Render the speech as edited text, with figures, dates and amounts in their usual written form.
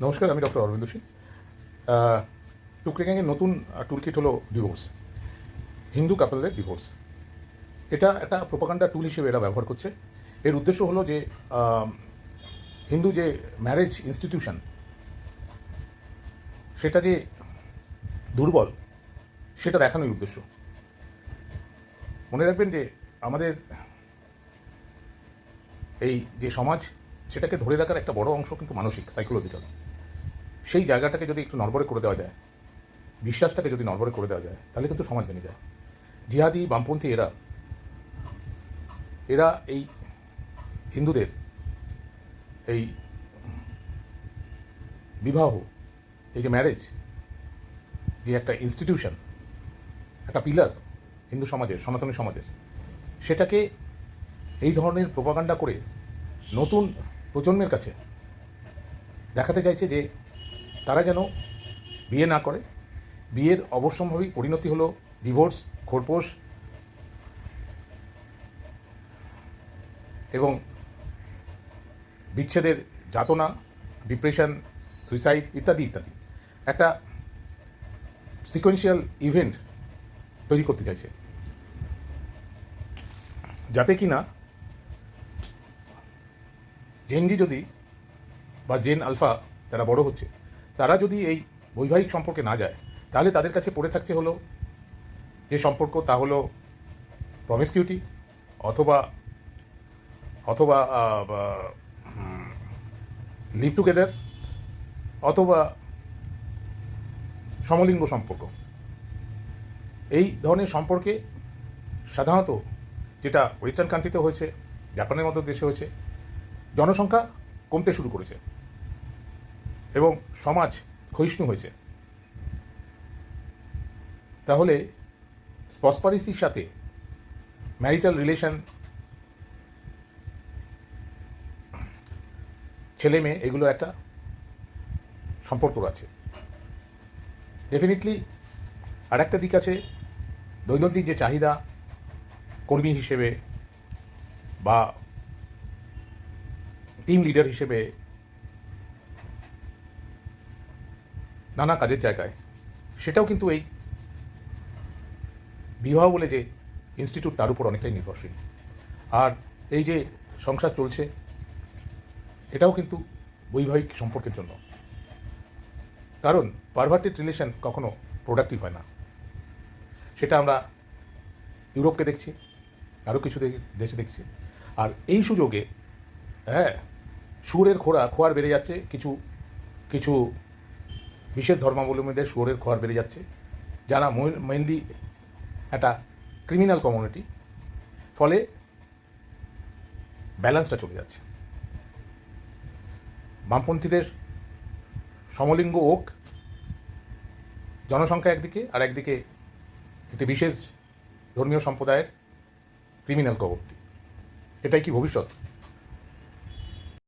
নমস্কার, আমি ডক্টর অরবিন্দ সিং। টুকরে গ্যাংয়ের নতুন টুলকিট হলো ডিভোর্স, হিন্দু কাপলদের ডিভোর্স। এটা একটা প্রোপাগান্ডা টুল হিসেবে এরা ব্যবহার করছে। এর উদ্দেশ্য হলো যে হিন্দু যে ম্যারেজ ইনস্টিটিউশন সেটা যে দুর্বল সেটা দেখানোই উদ্দেশ্য। মনে রাখবেন যে আমাদের এই যে সমাজ সেটাকে ধরে রাখার একটা বড় অংশ কিন্তু মানসিক, সাইকোলজিক্যাল। সেই জায়গাটাকে যদি একটু নড়বড়ে করে দেওয়া যায়, বিশ্বাসটাকে যদি নড়বড়ে করে দেওয়া যায়, তাহলে কিন্তু সমাজ ভেঙে যায়। জিহাদি বামপন্থী এরা এরা এই হিন্দুদের এই বিবাহ, এই যে ম্যারেজ, যে একটা ইনস্টিটিউশন, একটা পিলার হিন্দু সমাজের, সনাতনী সমাজের, সেটাকে এই ধরনের প্রোপাগান্ডা করে নতুন প্রজন্মের কাছে দেখাতে চাইছে যে তারা যেন বিয়ে না করে। বিয়ের অবশ্যম্ভাবী পরিণতি হলো ডিভোর্স, খোরপোশ এবং বিচ্ছেদের যাতনা, ডিপ্রেশন, সুইসাইড ইত্যাদি ইত্যাদি। একটা সিকোয়েন্সিয়াল ইভেন্ট তৈরি করতে চাইছে, যাতে কি না জেনজি যদি বা জেন আলফা যারা বড় হচ্ছে তারা যদি এই বৈবাহিক সম্পর্কে না যায়, তাহলে তাদের কাছে পড়ে থাকছে হলো যে সম্পর্ক, তা হলো প্রমিসকিউটি অথবা অথবা লিভ টুগেদার অথবা সমলিঙ্গ সম্পর্ক। এই ধরনের সম্পর্কে সাধারণত যেটা ওয়েস্টার্ন কান্ট্রিতে হয়েছে, জাপানের মতো দেশে হয়েছে, জনসংখ্যা কমতে শুরু করেছে এবং সমাজ ক্ষয়িষ্ণু হয়েছে। তাহলে প্রসপারিটির সাথে ম্যারিটাল রিলেশন, ছেলে মেয়ে, এগুলো একটা সম্পর্ক আছে ডেফিনেটলি। আর একটা দিক আছে দৈনন্দিন যে চাহিদা, কর্মী হিসেবে বা টিম লিডার হিসেবে নানা কাজের জায়গায়, সেটাও কিন্তু এই বিবাহ বলে যে ইনস্টিটিউট তার উপর অনেকটাই নির্ভরশীল। আর এই যে সংসার চলছে এটাও কিন্তু বৈবাহিক সম্পর্কের জন্য, কারণ পারভার্টেড রিলেশন কখনো প্রোডাক্টিভ হয় না। সেটা আমরা ইউরোপকে দেখছি, আরও কিছু দেশে দেখছি। আর এই সুযোগে শুয়োরের খোয়ার বেড়ে যাচ্ছে, কিছু কিছু বিশেষ ধর্মাবলম্বীদের শুয়োরের খোয়ার বেড়ে যাচ্ছে, যারা মেনলি একটা ক্রিমিনাল কমিউনিটি। ফলে ব্যালেন্সটা চলে যাচ্ছে। বামপন্থীদের সমলিঙ্গ ওক, জনসংখ্যা একদিকে, আর একদিকে একটি বিশেষ ধর্মীয় সম্প্রদায়ের ক্রিমিনাল কমিউনিটি। এটাই কি ভবিষ্যৎ?